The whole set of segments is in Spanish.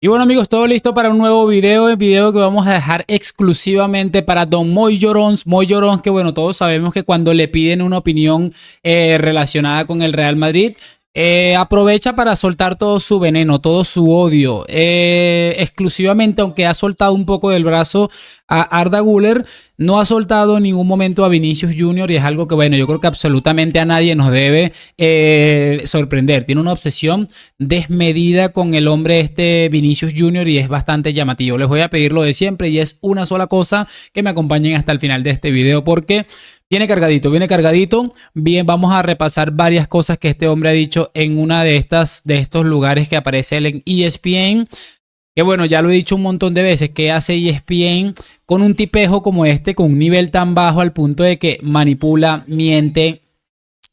Y bueno amigos, todo listo para un nuevo video, el video que vamos a dejar exclusivamente para Don Moy Llorons. Moy Llorons, que bueno, todos sabemos que cuando le piden una opinión relacionada con el Real Madrid, aprovecha para soltar todo su veneno, todo su odio. Exclusivamente, aunque ha soltado un poco del brazo a Arda Güler, no ha soltado en ningún momento a Vinicius Junior, y es algo que, bueno, yo creo que absolutamente a nadie nos debe sorprender. Tiene una obsesión desmedida con el hombre este Vinicius Junior y es bastante llamativo. Les voy a pedir lo de siempre y es una sola cosa: que me acompañen hasta el final de este video porque viene cargadito, viene cargadito. Bien, vamos a repasar varias cosas que este hombre ha dicho en una de estos lugares que aparece en ESPN. Que bueno, ya lo he dicho un montón de veces, que hace ESPN con un tipejo como este, con un nivel tan bajo al punto de que manipula, miente,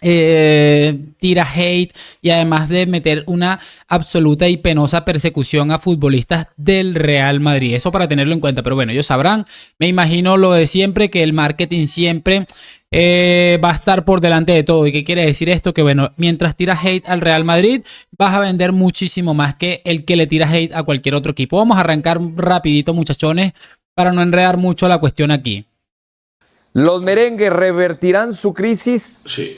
tira hate y además de meter una absoluta y penosa persecución a futbolistas del Real Madrid. Eso para tenerlo en cuenta, pero bueno, ellos sabrán. Me imagino lo de siempre, que el marketing siempre va a estar por delante de todo. ¿Y qué quiere decir esto? Que bueno, mientras tiras hate al Real Madrid, vas a vender muchísimo más que el que le tira hate a cualquier otro equipo. Vamos a arrancar rapidito, muchachones, para no enredar mucho la cuestión aquí. ¿Los merengues revertirán su crisis? Sí.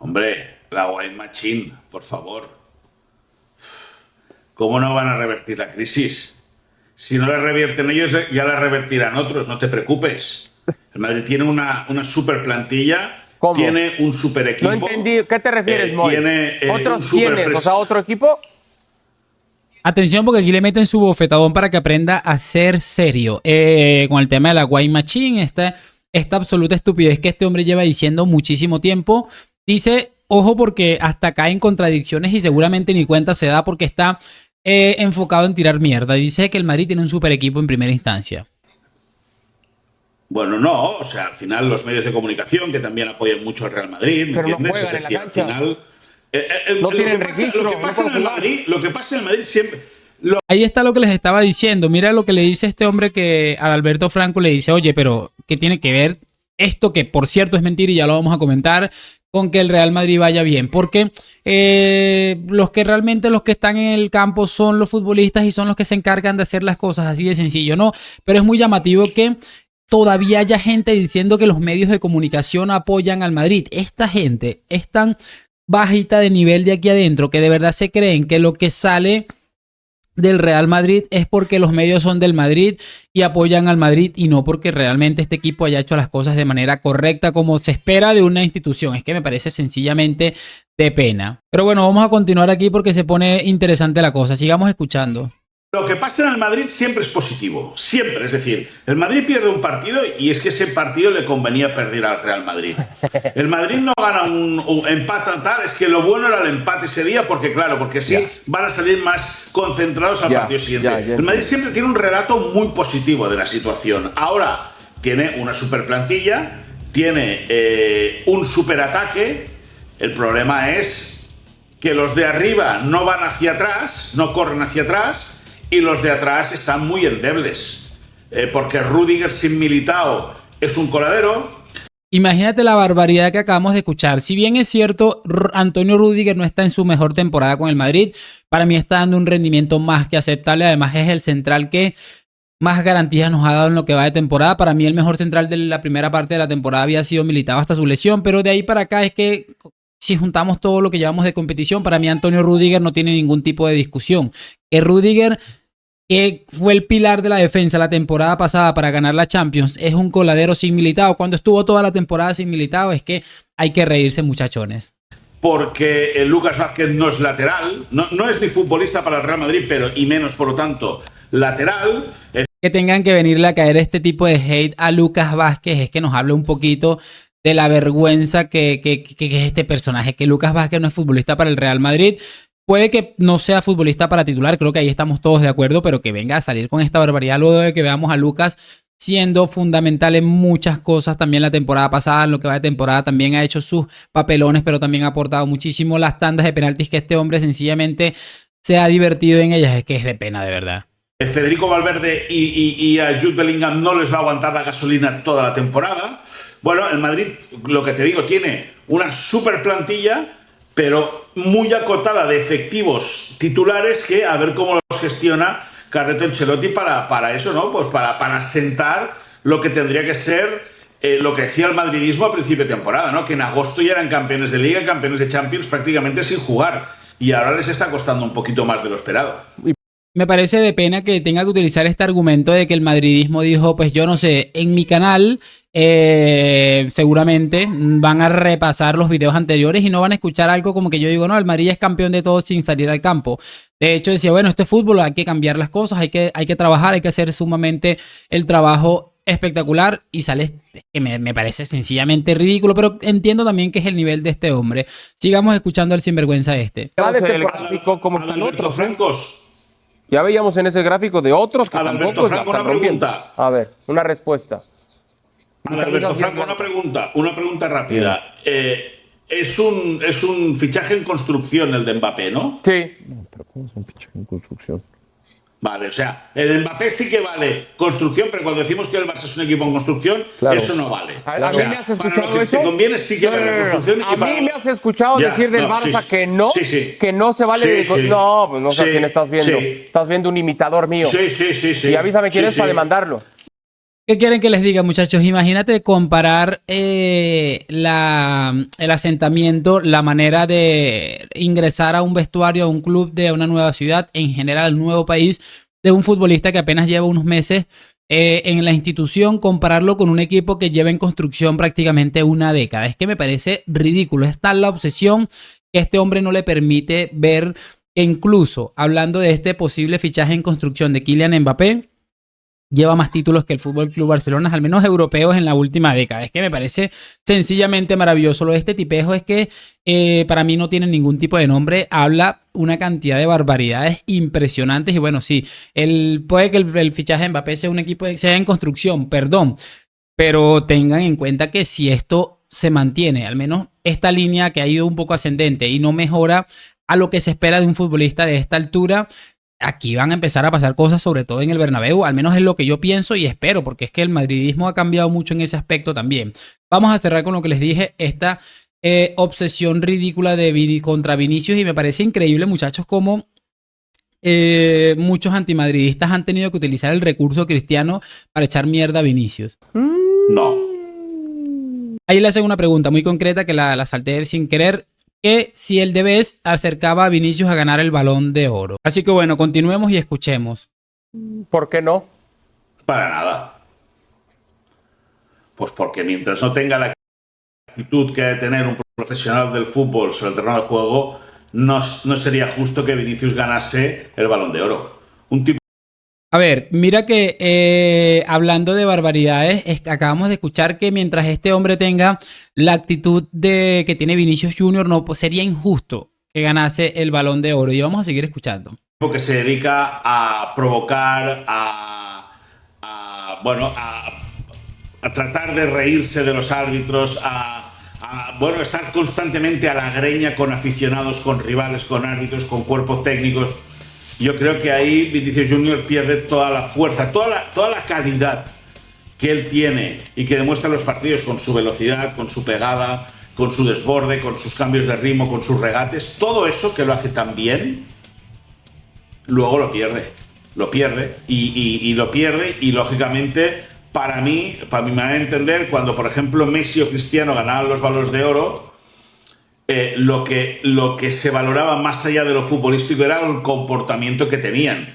Hombre, la White Machine, por favor. ¿Cómo no van a revertir la crisis? Si no la revierten ellos, ya la revertirán otros, no te preocupes. El Madrid tiene una super plantilla. ¿Cómo? Tiene un super equipo. No entendí. ¿Qué te refieres, Moy? Tiene ¿Otros quiénes? O sea, ¿otro equipo? Atención, porque aquí le meten su bofetadón para que aprenda a ser serio con el tema de la White Machine. Esta absoluta estupidez que este hombre lleva diciendo muchísimo tiempo. Dice, ojo, porque hasta cae en contradicciones y seguramente ni cuenta se da porque está enfocado en tirar mierda. Dice que el Madrid tiene un super equipo en primera instancia. Bueno, no, o sea, al final los medios de comunicación que también apoyan mucho al Real Madrid, ¿me Pero entiendes? no juegan Es decir, en la al cancha. final... No tienen registro, lo que pasa en el Madrid, siempre... Ahí está lo que les estaba diciendo. Mira lo que le dice este hombre, que a Alberto Franco le dice, oye, pero ¿qué tiene que ver esto, que por cierto es mentira y ya lo vamos a comentar, con que el Real Madrid vaya bien? Porque los que están en el campo son los futbolistas y son los que se encargan de hacer las cosas, así de sencillo, ¿no? Pero es muy llamativo que todavía haya gente diciendo que los medios de comunicación apoyan al Madrid. Esta gente es tan bajita de nivel de aquí adentro que de verdad se creen que lo que sale del Real Madrid es porque los medios son del Madrid y apoyan al Madrid, y no porque realmente este equipo haya hecho las cosas de manera correcta como se espera de una institución. Es que me parece sencillamente de pena. Pero bueno, vamos a continuar aquí porque se pone interesante la cosa. Sigamos escuchando. Lo que pasa en el Madrid siempre es positivo, siempre. Es decir, el Madrid pierde un partido y es que ese partido le convenía perder al Real Madrid. El Madrid no gana un empate tal, es que lo bueno era el empate ese día porque, claro, porque así van a salir más concentrados al partido siguiente. El Madrid siempre tiene un relato muy positivo de la situación. Ahora tiene una super plantilla, tiene un super ataque. El problema es que los de arriba no van hacia atrás, no corren hacia atrás, y los de atrás están muy endebles, porque Rüdiger sin Militao es un coladero. Imagínate la barbaridad que acabamos de escuchar. Si bien es cierto, Antonio Rüdiger no está en su mejor temporada con el Madrid, para mí está dando un rendimiento más que aceptable. Además es el central que más garantías nos ha dado en lo que va de temporada. Para mí el mejor central de la primera parte de la temporada había sido Militao hasta su lesión, pero de ahí para acá es que, si juntamos todo lo que llevamos de competición, para mí Antonio Rüdiger no tiene ningún tipo de discusión. Que Rüdiger, que fue el pilar de la defensa la temporada pasada para ganar la Champions, es un coladero sin Militao. Cuando estuvo toda la temporada sin Militao, es que hay que reírse, muchachones. Porque el Lucas Vázquez no es lateral, no es ni futbolista para el Real Madrid, pero y menos, por lo tanto, lateral. Que tengan que venirle a caer este tipo de hate a Lucas Vázquez es que nos habla un poquito de la vergüenza que es este personaje, que Lucas Vázquez no es futbolista para el Real Madrid. Puede que no sea futbolista para titular, creo que ahí estamos todos de acuerdo, pero que venga a salir con esta barbaridad luego de que veamos a Lucas siendo fundamental en muchas cosas también la temporada pasada. En lo que va de temporada también ha hecho sus papelones, pero también ha aportado muchísimo. Las tandas de penaltis que este hombre sencillamente se ha divertido en ellas, es que es de pena, de verdad. Federico Valverde y a Jude Bellingham no les va a aguantar la gasolina toda la temporada. Bueno, el Madrid, lo que te digo, tiene una super plantilla, pero muy acotada de efectivos titulares que a ver cómo los gestiona Carleto Ancelotti para eso, ¿no? Pues para sentar lo que tendría que ser lo que decía el madridismo a principio de temporada, ¿no? Que en agosto ya eran campeones de Liga, campeones de Champions prácticamente sin jugar, y ahora les está costando un poquito más de lo esperado. Me parece de pena que tenga que utilizar este argumento de que el madridismo dijo, pues yo no sé, en mi canal seguramente van a repasar los videos anteriores y no van a escuchar algo como que yo digo, no, el Madrid es campeón de todo sin salir al campo. De hecho decía, bueno, este fútbol hay que cambiar las cosas, hay que trabajar, hay que hacer sumamente el trabajo espectacular, y sale que me parece sencillamente ridículo, pero entiendo también que es el nivel de este hombre. Sigamos escuchando al sinvergüenza este. El gráfico, ¿cómo están otros? Francos. Ya veíamos en ese gráfico de otros que Adalberto tampoco Franco, están una rompiendo. pregunta. A ver, una respuesta. Alberto Franco, una pregunta rápida. Es un fichaje en construcción el de Mbappé, ¿no? Sí. Pero ¿cómo es un fichaje en construcción? Vale, o sea, el de Mbappé sí que vale construcción, pero cuando decimos que el Barça es un equipo en construcción, Claro. eso no vale. A O mí sea, me has para escuchado lo que eso. te conviene sí que vale construcción. A mí me has escuchado Ya, decir del no, Barça sí, que no, sí. que no se vale. Sí, sí. No, pues no sé Sí, a quién estás viendo. sí. Estás viendo un imitador mío. Sí. Y avísame quién Sí, es para sí. demandarlo. ¿Qué quieren que les diga, muchachos? Imagínate comparar el asentamiento, la manera de ingresar a un vestuario, a un club de una nueva ciudad, en general, un nuevo país, de un futbolista que apenas lleva unos meses en la institución, compararlo con un equipo que lleva en construcción prácticamente una década. Es que me parece ridículo. Es tal la obsesión que este hombre no le permite ver que, incluso hablando de este posible fichaje en construcción de Kylian Mbappé, lleva más títulos que el Fútbol Club Barcelona, al menos europeos, en la última década. Es que me parece sencillamente maravilloso. Lo de este tipejo es que para mí no tiene ningún tipo de nombre. Habla una cantidad de barbaridades impresionantes. Y bueno, sí, puede que el fichaje de Mbappé sea un equipo sea en construcción, perdón. Pero tengan en cuenta que si esto se mantiene, al menos esta línea que ha ido un poco ascendente y no mejora a lo que se espera de un futbolista de esta altura, aquí van a empezar a pasar cosas, sobre todo en el Bernabéu, al menos es lo que yo pienso y espero, porque es que el madridismo ha cambiado mucho en ese aspecto también. Vamos a cerrar con lo que les dije, esta obsesión ridícula de contra Vinicius, y me parece increíble, muchachos, cómo muchos antimadridistas han tenido que utilizar el recurso cristiano para echar mierda a Vinicius. No. Ahí le hacen una pregunta muy concreta que la salté sin querer, que si el Debes acercaba a Vinicius a ganar el Balón de Oro. Así que bueno, continuemos y escuchemos. ¿Por qué no? Para nada. Pues porque mientras no tenga la actitud que ha de tener un profesional del fútbol sobre el terreno de juego, no sería justo que Vinicius ganase el Balón de Oro. Un tipo. A ver, mira que hablando de barbaridades, acabamos de escuchar que mientras este hombre tenga la actitud que tiene Vinicius Junior, no pues sería injusto que ganase el Balón de Oro. Y vamos a seguir escuchando. Que se dedica a provocar, bueno, a tratar de reírse de los árbitros, bueno, estar constantemente a la greña con aficionados, con rivales, con árbitros, con cuerpos técnicos. Yo creo que ahí Vinicius Junior pierde toda la fuerza, toda la calidad que él tiene y que demuestra en los partidos, con su velocidad, con su pegada, con su desborde, con sus cambios de ritmo, con sus regates. Todo eso que lo hace tan bien, luego lo pierde y lo pierde, y lógicamente para mi manera de entender, cuando por ejemplo Messi o Cristiano ganaban los Balones de Oro, lo que se valoraba más allá de lo futbolístico era el comportamiento que tenían.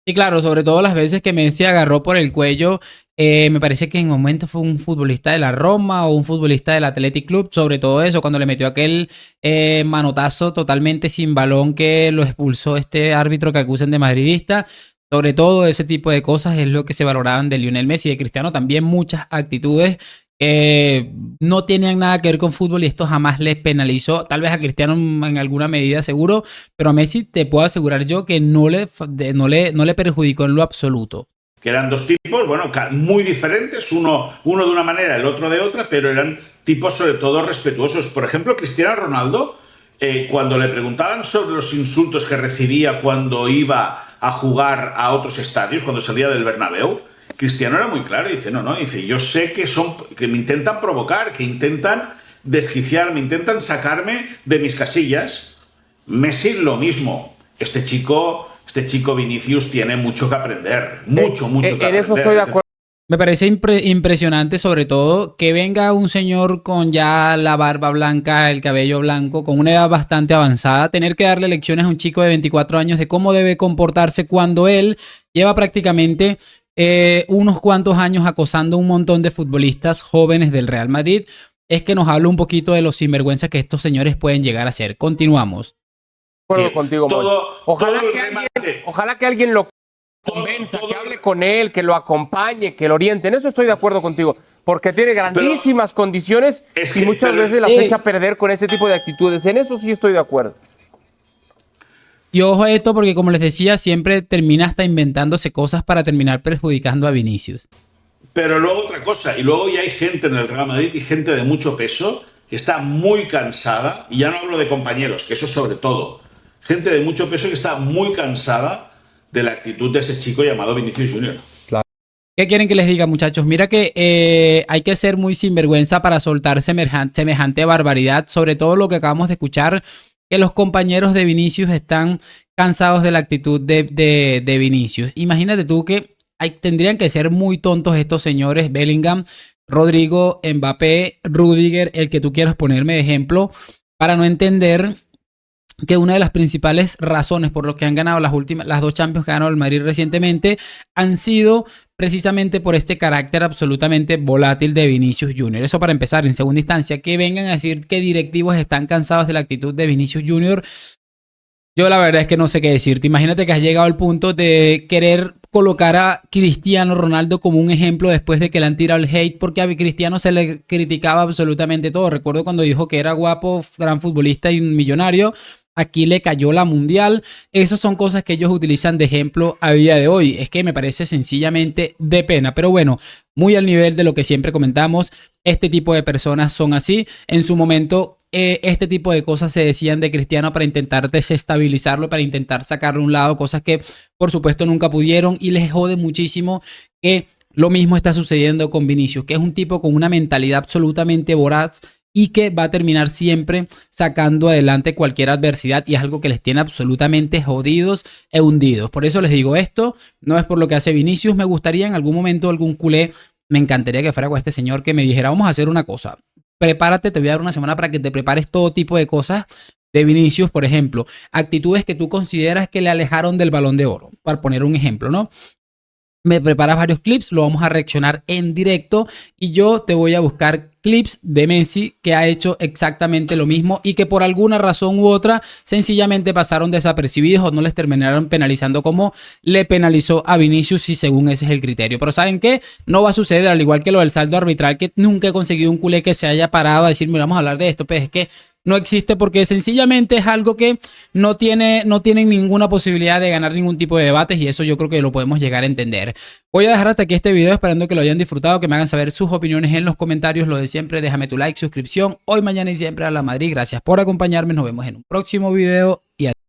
Y claro, sobre todo las veces que Messi agarró por el cuello, me parece que en un momento fue un futbolista de la Roma o un futbolista del Athletic Club, sobre todo eso, cuando le metió aquel manotazo totalmente sin balón que lo expulsó este árbitro que acusan de madridista. Sobre todo ese tipo de cosas es lo que se valoraban de Lionel Messi y de Cristiano, también muchas actitudes no tenían nada que ver con fútbol, y esto jamás les penalizó, tal vez a Cristiano en alguna medida seguro, pero a Messi te puedo asegurar yo que no le perjudicó en lo absoluto. Que eran dos tipos, bueno, muy diferentes, uno de una manera, el otro de otra, pero eran tipos sobre todo respetuosos. Por ejemplo, Cristiano Ronaldo, cuando le preguntaban sobre los insultos que recibía cuando iba a jugar a otros estadios, cuando salía del Bernabéu, Cristiano era muy claro, dice, no, dice, yo sé que me intentan provocar, que intentan desquiciarme, intentan sacarme de mis casillas. Messi lo mismo. Este chico Vinicius tiene mucho que aprender, mucho que aprender. En eso estoy de acuerdo. Me parece impresionante, sobre todo, que venga un señor con ya la barba blanca, el cabello blanco, con una edad bastante avanzada, tener que darle lecciones a un chico de 24 años de cómo debe comportarse cuando él lleva prácticamente unos cuantos años acosando a un montón de futbolistas jóvenes del Real Madrid. Es que nos habla un poquito de los sinvergüenzas que estos señores pueden llegar a ser. Continuamos. De acuerdo contigo, Moy. remate. Ojalá que alguien lo convenza, que hable con él, que lo acompañe, que lo oriente. En eso estoy de acuerdo contigo, porque tiene grandísimas condiciones y muchas veces las echa a perder con este tipo de actitudes. En eso sí estoy de acuerdo. Y ojo a esto porque, como les decía, siempre termina hasta inventándose cosas para terminar perjudicando a Vinicius. Pero luego otra cosa, y luego ya hay gente en el Real Madrid y gente de mucho peso que está muy cansada, y ya no hablo de compañeros, que eso sobre todo, gente de mucho peso que está muy cansada de la actitud de ese chico llamado Vinicius Junior. ¿Qué quieren que les diga, muchachos? Mira que hay que ser muy sinvergüenza para soltar semejante barbaridad, sobre todo lo que acabamos de escuchar, que los compañeros de Vinicius están cansados de la actitud de Vinicius. Imagínate tú que tendrían que ser muy tontos estos señores, Bellingham, Rodrigo, Mbappé, Rudiger, el que tú quieras ponerme de ejemplo, para no entender que una de las principales razones por lo que han ganado las dos Champions que ha ganado el Madrid recientemente han sido precisamente por este carácter absolutamente volátil de Vinicius Junior. Eso para empezar. En segunda instancia, que vengan a decir que directivos están cansados de la actitud de Vinicius Junior. Yo la verdad es que no sé qué decirte. Imagínate que has llegado al punto de querer colocar a Cristiano Ronaldo como un ejemplo después de que le han tirado el hate, porque a Cristiano se le criticaba absolutamente todo. Recuerdo cuando dijo que era guapo, gran futbolista y millonario. Aquí le cayó la mundial. Esas son cosas que ellos utilizan de ejemplo a día de hoy. Es que me parece sencillamente de pena. Pero bueno, muy al nivel de lo que siempre comentamos, este tipo de personas son así. En su momento, este tipo de cosas se decían de Cristiano para intentar desestabilizarlo, para intentar sacarlo a un lado, cosas que por supuesto nunca pudieron, y les jode muchísimo que lo mismo está sucediendo con Vinicius, que es un tipo con una mentalidad absolutamente voraz y que va a terminar siempre sacando adelante cualquier adversidad, y es algo que les tiene absolutamente jodidos e hundidos. Por eso les digo esto, no es por lo que hace Vinicius. Me gustaría en algún momento algún culé, me encantaría que fuera con este señor, que me dijera, vamos a hacer una cosa, prepárate, te voy a dar una semana para que te prepares todo tipo de cosas de Vinicius, por ejemplo, actitudes que tú consideras que le alejaron del Balón de Oro, para poner un ejemplo, ¿no? Me preparas varios clips, lo vamos a reaccionar en directo y yo te voy a buscar clips de Messi que ha hecho exactamente lo mismo y que por alguna razón u otra sencillamente pasaron desapercibidos o no les terminaron penalizando como le penalizó a Vinicius, si según ese es el criterio. Pero ¿saben qué? No va a suceder, al igual que lo del saldo arbitral, que nunca he conseguido un culé que se haya parado a decir, mira, vamos a hablar de esto, pues es que no existe, porque sencillamente es algo que no tiene ninguna posibilidad de ganar ningún tipo de debates, y eso yo creo que lo podemos llegar a entender. Voy a dejar hasta aquí este video esperando que lo hayan disfrutado, que me hagan saber sus opiniones en los comentarios. Lo de siempre, déjame tu like, suscripción, hoy, mañana y siempre a la Madrid. Gracias por acompañarme, nos vemos en un próximo video y adiós.